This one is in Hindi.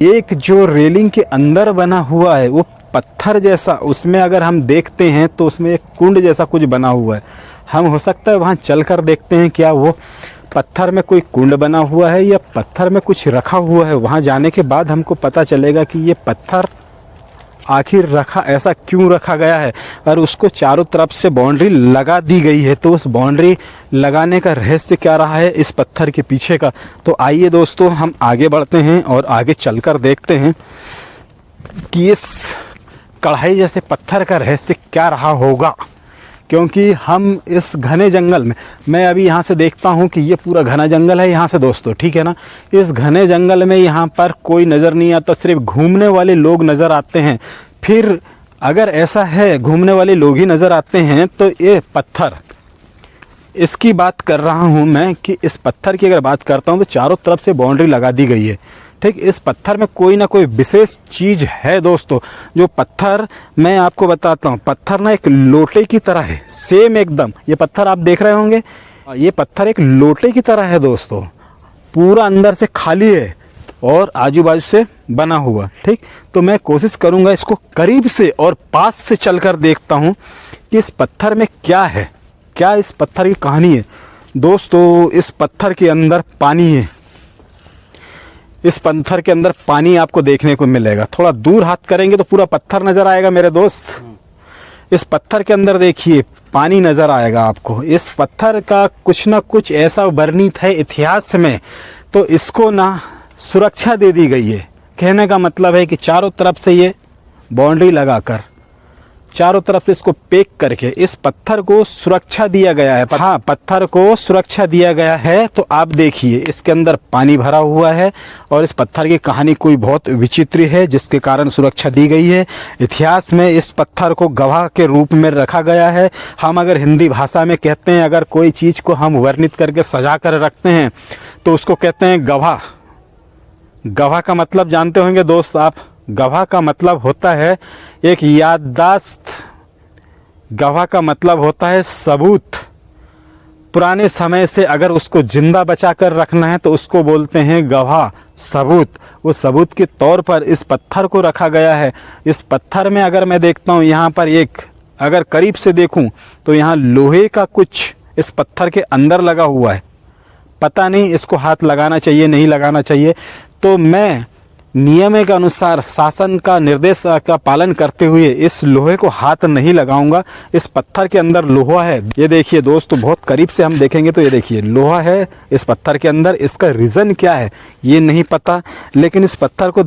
एक जो रेलिंग के अंदर बना हुआ है वो पत्थर जैसा, उसमें अगर हम देखते हैं तो उसमें एक कुंड जैसा कुछ बना हुआ है। हम हो सकता है वहाँ चलकर देखते हैं क्या वो पत्थर में कोई कुंड बना हुआ है या पत्थर में कुछ रखा हुआ है। वहाँ जाने के बाद हमको पता चलेगा कि ये पत्थर आखिर रखा ऐसा क्यों रखा गया है और उसको चारों तरफ से बाउंड्री लगा दी गई है। तो उस बाउंड्री लगाने का रहस्य क्या रहा है इस पत्थर के पीछे का। तो आइए दोस्तों हम आगे बढ़ते हैं और आगे चलकर देखते हैं कि इस कढ़ाई जैसे पत्थर का रहस्य क्या रहा होगा। क्योंकि हम इस घने जंगल में, मैं अभी यहाँ से देखता हूँ कि ये पूरा घना जंगल है यहाँ से दोस्तों, ठीक है ना। इस घने जंगल में यहाँ पर कोई नज़र नहीं आता, सिर्फ घूमने वाले लोग नज़र आते हैं। फिर अगर ऐसा है घूमने वाले लोग ही नज़र आते हैं तो ये पत्थर, इसकी बात कर रहा हूँ मैं कि इस पत्थर की अगर बात करता हूँ तो चारों तरफ से बाउंड्री लगा दी गई है, ठीक। इस पत्थर में कोई ना कोई विशेष चीज है दोस्तों। जो पत्थर मैं आपको बताता हूँ, पत्थर ना एक लोटे की तरह है, सेम एकदम। ये पत्थर आप देख रहे होंगे, ये पत्थर एक लोटे की तरह है दोस्तों, पूरा अंदर से खाली है और आजू बाजू से बना हुआ, ठीक। तो मैं कोशिश करूंगा इसको करीब से और पास से चलकर देखता हूँ कि इस पत्थर में क्या है, क्या इस पत्थर की कहानी है। दोस्तों इस पत्थर के अंदर पानी है, इस पत्थर के अंदर पानी आपको देखने को मिलेगा। थोड़ा दूर हाथ करेंगे तो पूरा पत्थर नजर आएगा मेरे दोस्त। इस पत्थर के अंदर देखिए पानी नजर आएगा आपको। इस पत्थर का कुछ ना कुछ ऐसा वर्णित है इतिहास में, तो इसको ना सुरक्षा दे दी गई है। कहने का मतलब है कि चारों तरफ से ये बाउंड्री लगाकर, चारों तरफ से इसको पैक करके इस पत्थर को सुरक्षा दिया गया है। हाँ, पत्थर को सुरक्षा दिया गया है। तो आप देखिए इसके अंदर पानी भरा हुआ है और इस पत्थर की कहानी कोई बहुत विचित्र है जिसके कारण सुरक्षा दी गई है। इतिहास में इस पत्थर को गवाह के रूप में रखा गया है। हम अगर हिंदी भाषा में कहते हैं, अगर कोई चीज़ को हम वर्णित करके सजा कर रखते हैं तो उसको कहते हैं गवाह। गवाह का मतलब जानते होंगे दोस्त आप, गवाह का मतलब होता है एक याददाश्त, गवाह का मतलब होता है सबूत। पुराने समय से अगर उसको जिंदा बचा कर रखना है तो उसको बोलते हैं गवाह, सबूत। वो सबूत के तौर पर इस पत्थर को रखा गया है। इस पत्थर में अगर मैं देखता हूँ यहाँ पर एक, अगर करीब से देखूँ तो यहाँ लोहे का कुछ इस पत्थर के अंदर लगा हुआ है। पता नहीं इसको हाथ लगाना चाहिए नहीं लगाना चाहिए। तो मैं नियम के अनुसार, शासन का निर्देश का पालन करते हुए इस लोहे को हाथ नहीं लगाऊंगा। इस पत्थर के अंदर लोहा है, ये देखिए दोस्तों, बहुत करीब से हम देखेंगे तो ये देखिए लोहा है इस पत्थर के अंदर। इसका रीज़न क्या है ये नहीं पता, लेकिन इस पत्थर को